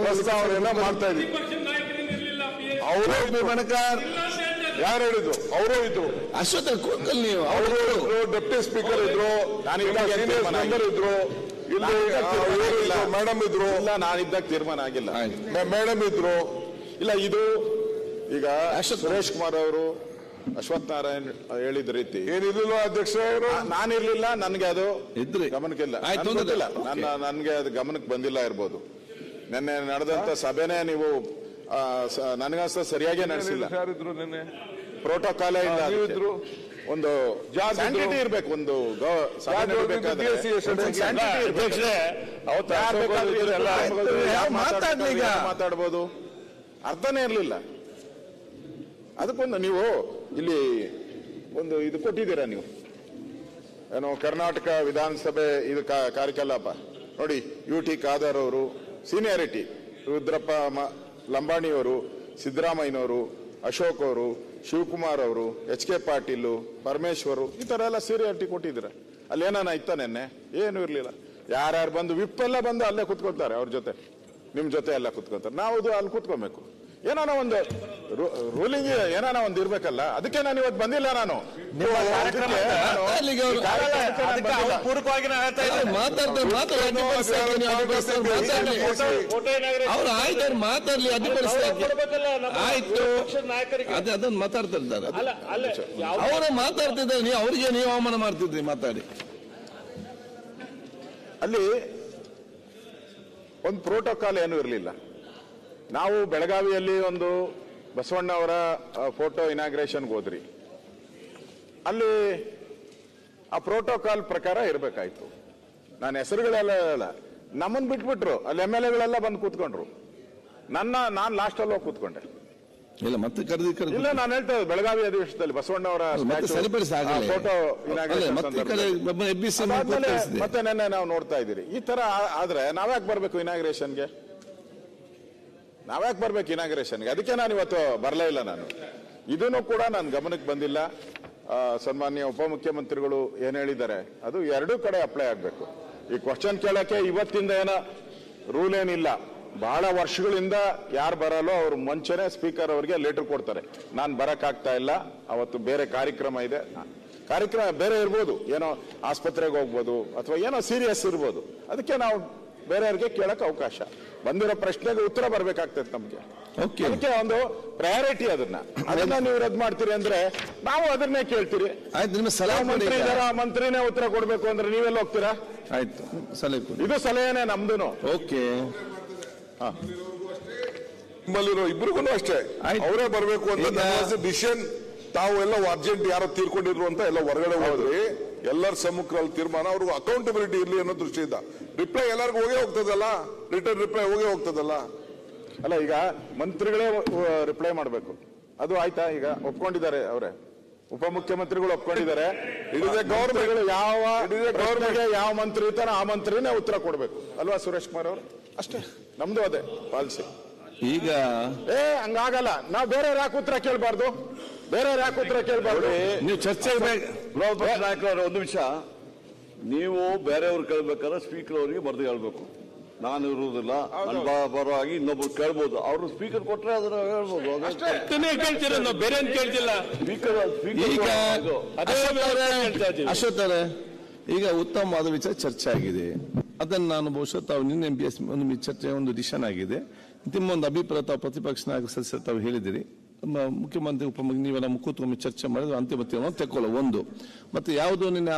ಪ್ರಸ್ತಾವನೆಯನ್ನ ಮಾಡ್ತಾ ಇದ್ದೀವಿ. ಅವರು ಯಾರು ಹೇಳಿದ್ರು? ಅವರು ಇದ್ರು, ಅಶ್ವತ್ಥ ಕೂತ್ಕೊಳ್ಳಿ ನೀವು. ಅವರು ಡೆಪ್ಟಿ ಸ್ಪೀಕರ್ ಇದ್ರು, ಸೀನಿಯರ್ ಮೆಂಬರ್ ಇದ್ರು, ಇಲ್ಲಿ ಮೇಡಮ್ ಇದ್ರು. ನಾನಿದ್ದಾಗ ತೀರ್ಮಾನ ಆಗಿಲ್ಲ, ಮೇಡಮ್ ಇದ್ರು. ಇಲ್ಲ ಇದು ಈಗ ಸುರೇಶ್ ಕುಮಾರ್ ಅವರು ಅಶ್ವಥ್ ನಾರಾಯಣ್ ಹೇಳಿದ ರೀತಿ ಏನಿರ್ಲಿಲ್ಲ ಅಧ್ಯಕ್ಷ ಅವರು. ನಾನಿರ್ಲಿಲ್ಲ, ನನ್ಗೆ ಅದು ಇದ್ರಿ ಗಮನಕ್ಕಿಲ್ಲ, ನನ್ಗೆ ಅದು ಗಮನಕ್ಕೆ ಬಂದಿಲ್ಲ ಇರ್ಬೋದು. ನಿನ್ನೆ ನಡೆದಂತ ಸಭೆನೇ ನೀವು ನನಗನ್ಸ ಸರಿಯಾಗಿ ನಡೆಸಿಲ್ಲ. ಪ್ರೋಟೋಕಾಲೇ ಇಲ್ಲ, ಒಂದು ಸ್ಯಾಂಟಿಟಿ ಇರ್ಬೇಕು, ಒಂದು ಮಾತಾಡ್ಬೋದು, ಅರ್ಥನೇ ಇರ್ಲಿಲ್ಲ. ಅದಕ್ಕೊಂದು ನೀವು ಇಲ್ಲಿ ಒಂದು ಇದು ಕೊಟ್ಟಿದ್ದೀರಾ, ನೀವು ಏನು ಕರ್ನಾಟಕ ವಿಧಾನಸಭೆ ಇದು ಕಾರ್ಯಕಲಾಪ ನೋಡಿ. UT ಖಾದರ್ ಅವರು ಸೀನಿಯಾರಿಟಿ, ರುದ್ರಪ್ಪ ಲಂಬಾಣಿಯವರು, ಸಿದ್ದರಾಮಯ್ಯನವರು, ಅಶೋಕ್ ಅವರು, ಶಿವಕುಮಾರ್ ಅವರು, HK ಪಾಟೀಲ್, ಪರಮೇಶ್ವರು, ಈ ತರ ಎಲ್ಲ ಸೀನಿಯಾರಿಟಿ ಕೊಟ್ಟಿದ್ದೀರಾ. ಅಲ್ಲಿ ಏನಾನ ಇತ್ತ ನೆನ್ನೆ? ಏನು ಇರ್ಲಿಲ್ಲ. ಯಾರ್ಯಾರು ಬಂದು ವಿಪ್ಪೆಲ್ಲ ಬಂದು ಅಲ್ಲೇ ಕುತ್ಕೊಳ್ತಾರೆ, ಅವ್ರ ಜೊತೆ ನಿಮ್ ಜೊತೆ ಎಲ್ಲ ಕುತ್ಕೊಳ್ತಾರೆ. ನಾವು ಅಲ್ಲಿ ಕುತ್ಕೊಬೇಕು. ಏನಾನ ಒಂದು ರೂಲಿಂಗ್ ಏನಾನ ಒಂದು ಇರ್ಬೇಕಲ್ಲ. ಅದಕ್ಕೆ ನಾನು ಇವತ್ತು ಬಂದಿಲ್ಲ. ನಾನು ಅವ್ರು ಆಯ್ತು ಮಾತಾಡ್ಲಿ, ಆಯ್ತು ಅದನ್ನ ಮಾತಾಡ್ತಾ ಇದ್ದಾರೆ. ಅವರು ಮಾತಾಡ್ತಿದ್ದಾರೆ, ನೀವು ಅವ್ರಿಗೆ ನೀವು ಅವಮಾನ ಮಾಡ್ತಿದ್ರಿ ಮಾತಾಡಿ. ಅಲ್ಲಿ ಒಂದು ಪ್ರೋಟೋಕಾಲ್ ಏನು ಇರಲಿಲ್ಲ. ನಾವು ಬೆಳಗಾವಿಯಲ್ಲಿ ಒಂದು ಬಸವಣ್ಣ ಅವರ ಫೋಟೋ ಇನಾಗ್ರೇಷನ್ಗೆ ಹೋದ್ರಿ. ಅಲ್ಲಿ ಆ ಪ್ರೋಟೋಕಾಲ್ ಪ್ರಕಾರ ಇರಬೇಕಾಯ್ತು. ನಾನು ಹೆಸರುಗಳೆಲ್ಲ ನಮ್ಮನ್ನು ಬಿಟ್ಬಿಟ್ರು. ಅಲ್ಲಿ MLA ಗಳೆಲ್ಲ ಬಂದು ಕೂತ್ಕೊಂಡ್ರು. ನಾನು ಲಾಸ್ಟಲ್ಲಿ ಹೋಗಿ ಕೂತ್ಕೊಂಡೆ. ಇಲ್ಲ ಮತ್ತೆ ಇಲ್ಲ, ನಾನು ಹೇಳ್ತಾ ಇದ್ದೆ ಬೆಳಗಾವಿ ಅಧಿವೇಶನದಲ್ಲಿ ಬಸವಣ್ಣ ಅವರ ಫೋಟೋ ಇನಾಗ್ರೇಷನ್ ಮತ್ತೆ ನೆನ್ನೆ ನಾವು ನೋಡ್ತಾ ಇದ್ದೀರಿ. ಈ ತರ ಆದ್ರೆ ನಾವ್ಯಾಕೆ ಬರ್ಬೇಕು ಇನಾಗ್ರೇಷನ್ಗೆ? ಅದಕ್ಕೆ ನಾನು ಇವತ್ತು ಬರಲೇ ಇಲ್ಲ. ನಾನು ಇದನ್ನು ಕೂಡ ನನ್ನ ಗಮನಕ್ಕೆ ಬಂದಿಲ್ಲ. ಸನ್ಮಾನ್ಯ ಉಪಮುಖ್ಯಮಂತ್ರಿಗಳು ಏನ್ ಹೇಳಿದ್ದಾರೆ ಅದು ಎರಡೂ ಕಡೆ ಅಪ್ಲೈ ಆಗ್ಬೇಕು. ಈ ಕ್ವಶನ್ ಕೇಳಕ್ಕೆ ಇವತ್ತಿಂದ ಏನೋ ರೂಲ್ ಏನಿಲ್ಲ. ಬಹಳ ವರ್ಷಗಳಿಂದ ಯಾರು ಬರಲ್ಲೋ ಅವ್ರು ಮುಂಚೆನೆ ಸ್ಪೀಕರ್ ಅವರಿಗೆ ಲೆಟರ್ ಕೊಡ್ತಾರೆ, ನಾನು ಬರಕ್ಕಾಗ್ತಾ ಇಲ್ಲ, ಅವತ್ತು ಬೇರೆ ಕಾರ್ಯಕ್ರಮ ಇದೆ. ಕಾರ್ಯಕ್ರಮ ಬೇರೆ ಇರ್ಬೋದು, ಏನೋ ಆಸ್ಪತ್ರೆಗೆ ಹೋಗ್ಬೋದು ಅಥವಾ ಏನೋ ಸೀರಿಯಸ್ ಇರ್ಬೋದು. ಅದಕ್ಕೆ ನಾವು ಬೇರೆಯವ್ರಿಗೆ ಕೇಳಕ್ ಅವಕಾಶ. ಬಂದಿರೋ ಪ್ರಶ್ನೆಗೆ ಉತ್ತರ ಬರ್ಬೇಕಾಗ್ತದೆ ನಮ್ಗೆ. ಅದಕ್ಕೆ ಒಂದು ಪ್ರಯಾರಿಟಿ. ಅದನ್ನ ನೀವು ರದ್ದು ಮಾಡ್ತೀರಿ ಅಂದ್ರೆ ನಾವು ಅದನ್ನೇ ಕೇಳ್ತೀರಿ. ಮಂತ್ರಿ ಇದಾರ, ಮಂತ್ರಿನೇ ಉತ್ತರ ಕೊಡ್ಬೇಕು ಅಂದ್ರೆ ನೀವೆಲ್ಲ ಹೋಗ್ತೀರಾ? ಆಯ್ತು, ಸಲಹೆ ಇದು ಸಲಹೆನೇ ನಮ್ದು. ಓಕೆ, ನಿಮ್ಮಲ್ಲಿರೋ ಇಬ್ರಿಗೂ ಅಷ್ಟೇ ಅವರೇ ಬರಬೇಕು ಅಂತ ಡಿಸಿಷನ್. ತಾವು ಎಲ್ಲ ಅರ್ಜೆಂಟ್ ಯಾರೋ ತೀರ್ಕೊಂಡಿದ್ರು ಅಂತ ಎಲ್ಲ ಹೊರಗಡೆ ಹೋದ್ರಿ. ಎಲ್ಲರ ಸಮ್ಮುಖದಲ್ಲಿ ತೀರ್ಮಾನ, ಅವ್ರಿಗೂ ಅಕೌಂಟಬಿಲಿಟಿ ಇರ್ಲಿ ಅನ್ನೋ ದೃಷ್ಟಿಯಿಂದ ರಿಪ್ಲೈ ಎಲ್ಲರಿಗೂ ಹೋಗೇ ಹೋಗ್ತದಲ್ಲ, ರಿಟರ್ನ್ ರಿಪ್ಲೈ ಹೋಗೇ ಹೋಗ್ತದಲ್ಲ. ಅಲ್ಲ, ಈಗ ಮಂತ್ರಿಗಳೇ ರಿಪ್ಲೈ ಮಾಡಬೇಕು. ಅದು ಆಯ್ತಾ? ಈಗ ಒಪ್ಕೊಂಡಿದ್ದಾರೆ ಅವರೇ, ಉಪಮುಖ್ಯಮಂತ್ರಿಗಳು ಒಪ್ಕೊಂಡಿದ್ದಾರೆ. ಗವರ್ಮೆಂಟ್ ಯಾವ ಮಂತ್ರಿ ಇರ್ತಾರೋ ಆ ಮಂತ್ರಿನೇ ಉತ್ತರ ಕೊಡ್ಬೇಕು ಅಲ್ವಾ ಸುರೇಶ್ ಕುಮಾರ್ ಅವರು? ಅಷ್ಟೇ, ನಮ್ದು ಅದೇ ಪಾಲಿಸಿ. ಈಗ ಹಂಗಾಗಲ್ಲ. ನಾವು ಬೇರೆ ಯಾಕೆ ಉತ್ತರ ಕೇಳಬಾರ್ದು? ನೀವು ಚರ್ಚೆ ನಾಯಕರವ್ರ ಒಂದು ವಿಷಯ, ನೀವು ಬೇರೆಯವ್ರು ಕೇಳ್ಬೇಕಾದ್ರೆ ಸ್ಪೀಕರ್ ಅವರಿಗೆ ಬರೆದು ಹೇಳ್ಬೇಕು. ನಾನು ಇರುವುದಿಲ್ಲ, ನನ್ನ ಪರವಾಗಿ ಇನ್ನೊಬ್ರು ಕೇಳ್ಬೋದು. ಅವರು ಸ್ಪೀಕರ್ ಕೊಟ್ರೆ ಅದನ್ನ ಹೇಳ್ಬೋದು. ಅಶ್ವಥ್ ಅವರೇ, ಈಗ ಉತ್ತಮವಾದ ವಿಚಾರ ಚರ್ಚೆ ಆಗಿದೆ. ಅದನ್ನು ನಾನು ಬಹುಶಃ ತಾವು ನಿನ್ನೆ MPS ಒಂದು ಚರ್ಚೆ ಒಂದು ಡಿಸಿಷನ್ ಆಗಿದೆ. ನಿಮ್ಮ ಒಂದು ಅಭಿಪ್ರಾಯ ತಾವು ಪ್ರತಿಪಕ್ಷ ನಾಯಕ ಸದಸ್ಯರು ತಾವು ಹೇಳಿದಿರಿ. ಮುಖ್ಯಮಂತ್ರಿ ನೀವೆಲ್ಲ ಕೂತ್ಕೊಂಡು ಚರ್ಚೆ ಮಾಡಿದ್ರೆ ಅಂತಿಮ ತೀರ್ಮಾನ ತೆಕ್ಕೊಳ್ಳೋ ಒಂದು. ಮತ್ತೆ ಯಾವುದು ನಿನ್ನೆ